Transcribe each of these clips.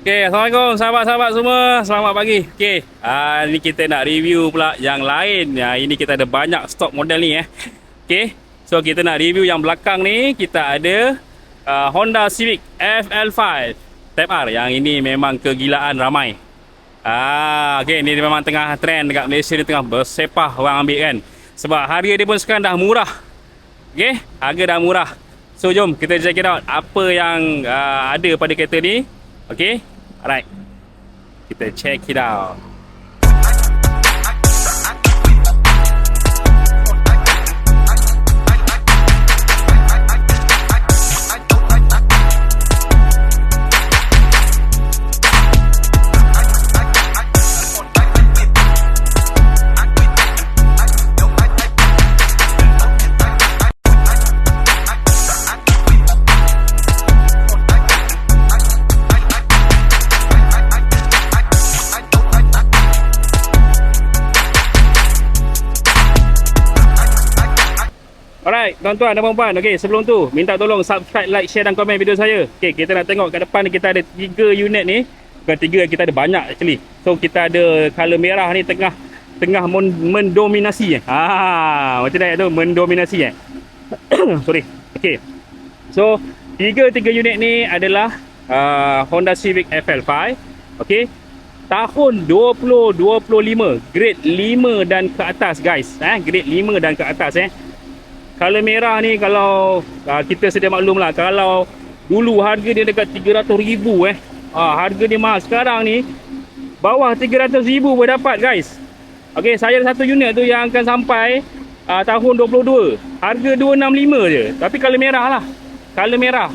Okay, Assalamualaikum sahabat-sahabat semua. Selamat pagi. Okay, ni kita nak review pula yang lain. Ini kita ada banyak stok model ni Okay, so kita nak review yang belakang ni. Kita ada Honda Civic FL5 Type R. Yang ini memang kegilaan ramai. Okay, ni memang tengah trend dekat Malaysia ni, tengah bersepah orang ambil kan. Sebab harga dia pun sekarang dah murah. Okay, harga dah murah. So jom kita check it out apa yang ada pada kereta ni. Okay, alright, kita check it out. Alright, tuan-tuan dan puan-puan. Okey, sebelum tu minta tolong subscribe, like, share dan komen video saya. Okey, kita nak tengok kat depan ni kita ada 3 unit ni. Bukan 3, kita ada banyak actually. So kita ada color merah ni tengah mendominasi macam mana tu, mendominasi sorry. Okey. So 3 unit ni adalah Honda Civic FL5. Okey. Tahun 2025, grade 5 dan ke atas guys. Grade 5 dan ke atas Color merah ni kalau kita sedia maklum lah, kalau dulu harga dia dekat 300,000 harga dia mahal. Sekarang ni bawah 300,000 boleh dapat guys. Okey, saya ada satu unit tu yang akan sampai tahun 22. Harga 265 je. Tapi color merah lah. Color merah.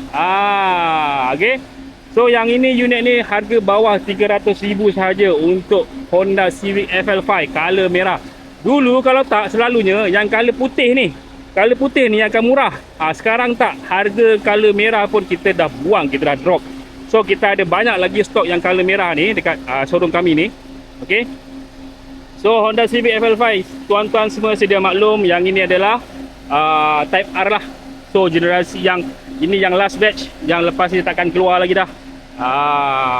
Okey. So yang ini unit ni harga bawah 300,000 sahaja untuk Honda Civic FL5 color merah. Dulu kalau tak, selalunya yang color putih ni. Color putih ni akan murah. Sekarang tak. Harga color merah pun kita dah buang, kita dah drop. So kita ada banyak lagi stok yang color merah ni dekat showroom kami ni. Okay. So Honda Civic FL5, tuan-tuan semua sedia maklum, yang ini adalah Type R lah. So generasi yang ini yang last batch, yang lepas ni takkan keluar lagi dah.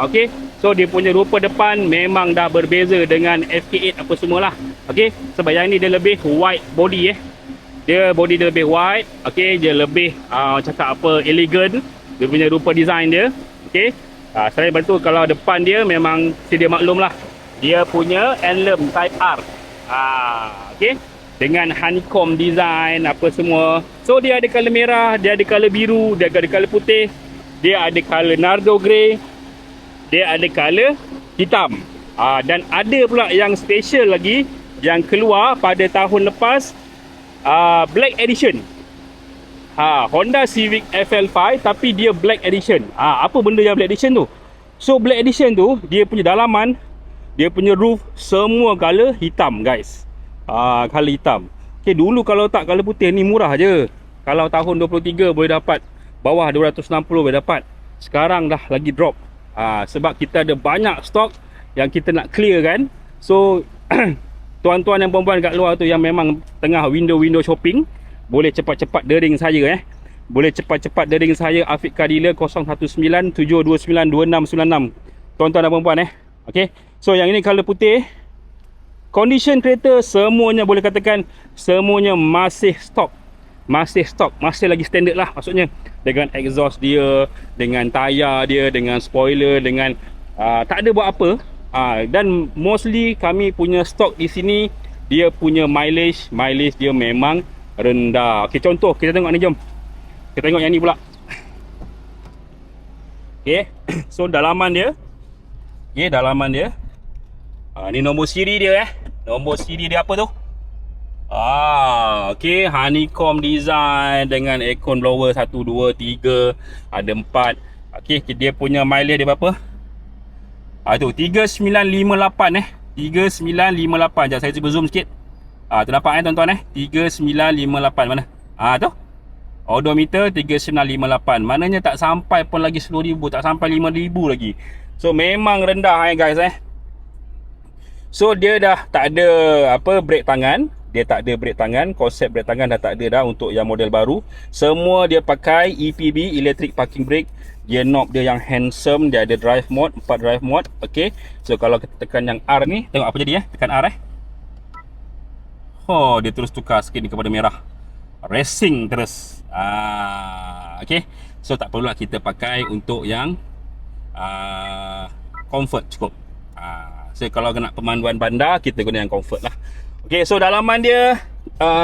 Okay. So dia punya rupa depan memang dah berbeza dengan FK8 apa semualah. Okay. Sebab yang ni dia lebih wide body Dia body dia lebih wide. Okay, dia lebih cakap apa, elegan. Dia punya rupa design dia. Okay, selain daripada tu, kalau depan dia memang sedia maklum lah, dia punya emblem Type R. Okay, dengan honeycomb design apa semua. So dia ada color merah, dia ada color biru, dia ada color putih, dia ada color nardo grey, dia ada color hitam. Dan ada pula yang special lagi yang keluar pada tahun lepas, Black Edition. Honda Civic FL5 tapi dia Black Edition. Apa benda yang Black Edition tu? So Black Edition tu, dia punya dalaman, dia punya roof semua color hitam guys. Color hitam. Okay, dulu kalau tak color putih ni murah je. Kalau tahun 23 boleh dapat bawah 260 boleh dapat. Sekarang dah lagi drop. Sebab kita ada banyak stok yang kita nak clear kan. So tuan-tuan dan puan-puan kat luar tu yang memang tengah window shopping, boleh cepat-cepat dering saya Boleh cepat-cepat dering saya, Afiq Kadila 0197292696. Tuan-tuan dan puan-puan Okey. So yang ini color putih. Condition kereta semuanya boleh katakan semuanya masih stock. Masih stock, masih lagi standard lah maksudnya. Dengan exhaust dia, dengan tayar dia, dengan spoiler, dengan tak ada buat apa. Dan mostly kami punya stok di sini, dia punya mileage dia memang rendah. Okey, contoh kita tengok ni, jom. Kita tengok yang ni pula. Okey, so dalaman dia. Okey, dalaman dia. Ni nombor siri dia Nombor siri dia apa tu? Okey, honeycomb design dengan aircon blower 1 2 3, ada 4. Okey, dia punya mileage dia berapa? Tu 3958 3958. Sekejap saya cuba zoom sikit. Ternampak tuan-tuan 3958 mana? Tu odometer 3958. Maknanya tak sampai pun lagi 10,000, tak sampai 5,000 lagi. So memang rendah guys So dia dah tak ada apa, brake tangan. Dia tak ada brake tangan. Konsep brake tangan dah tak ada dah untuk yang model baru. Semua dia pakai EPB, Electric Parking Brake. Dia knob dia yang handsome, dia ada drive mode, 4 drive mode. Okey. So kalau kita tekan yang R ni, tengok apa jadi tekan R Oh, dia terus tukar skrin kepada merah. Racing terus. Okey. So tak perlulah kita pakai untuk yang comfort, cukup. So kalau nak pemanduan bandar, kita guna yang comfort lah. Okey, so dalaman dia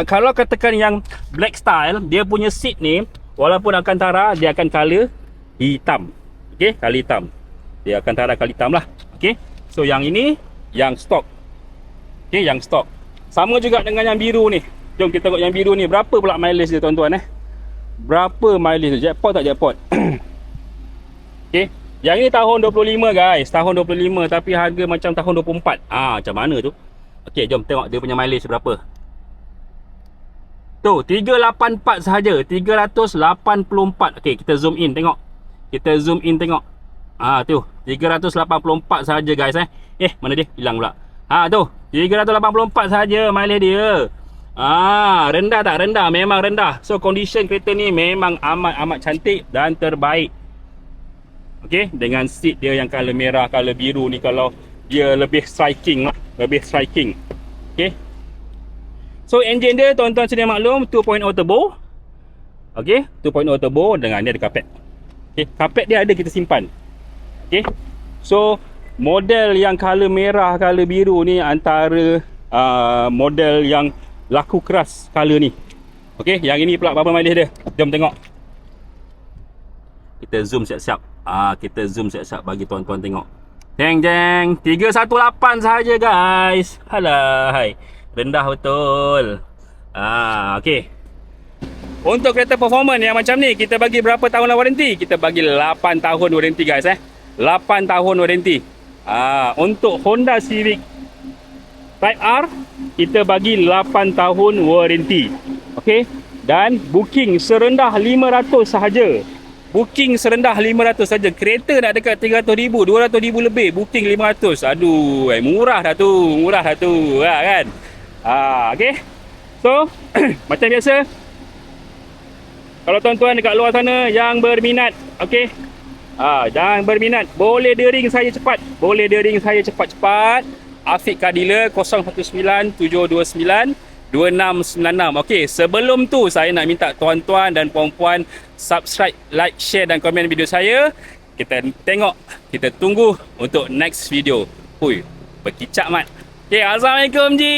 kalau katakan yang black style, dia punya seat ni walaupun Alcantara, dia akan color hitam. Okey, color hitam. Dia akan color hitam lah. Okey. So yang ini yang stock. Okey, yang stock. Sama juga dengan yang biru ni. Jom kita tengok yang biru ni. Berapa pula mileage dia tuan-tuan Berapa mileage dia? Jackpot tak jackpot? Okey. Yang ini tahun 25 guys. Tahun 25 tapi harga macam tahun 24. Macam mana tu? Okey, jom tengok dia punya mileage berapa. Tu, 384 sahaja. 384. Okey, kita zoom in tengok. Kita zoom in tengok. Tu, 384 sahaja guys mana dia? Hilang pula. Tu, 384 sahaja mileage dia. Rendah tak? Rendah, memang rendah. So condition kereta ni memang amat cantik dan terbaik. Okey, dengan seat dia yang color merah, color biru ni, kalau dia lebih striking lah, lebih striking. Okey. So enjin dia tuan-tuan sedia maklum 2.0 turbo. Okey, 2.0 turbo dengan dia ada kapet. Okey, kapet dia ada kita simpan. Okey. So model yang color merah, color biru ni antara model yang laku keras color ni. Okey, yang ini pula berapa mileage dia? Jom tengok. Kita zoom siap-siap. Kita zoom siap-siap bagi tuan-tuan tengok. Jeng 318 sahaja guys. Halai. Rendah betul. Okey. Untuk kereta performance yang macam ni, kita bagi berapa tahun warranty? Kita bagi 8 tahun warranty guys 8 tahun warranty. Untuk Honda Civic Type R, kita bagi 8 tahun warranty. Okey. Dan booking serendah 500 sahaja. Booking serendah 500 saja. Kereta nak dekat 300,000, 200,000 lebih, booking 500. Aduh, murah dah tu. Kan? Okey. So, macam biasa, kalau tuan-tuan dekat luar sana yang berminat, okey. Jangan berminat, boleh dia ring saya cepat. Afiq Car Dealer 019 729 2696. Okey, sebelum tu saya nak minta tuan-tuan dan puan-puan subscribe, like, share dan komen video saya. Kita tunggu untuk next video. Berkicap mat. Okey, assalamualaikum ji.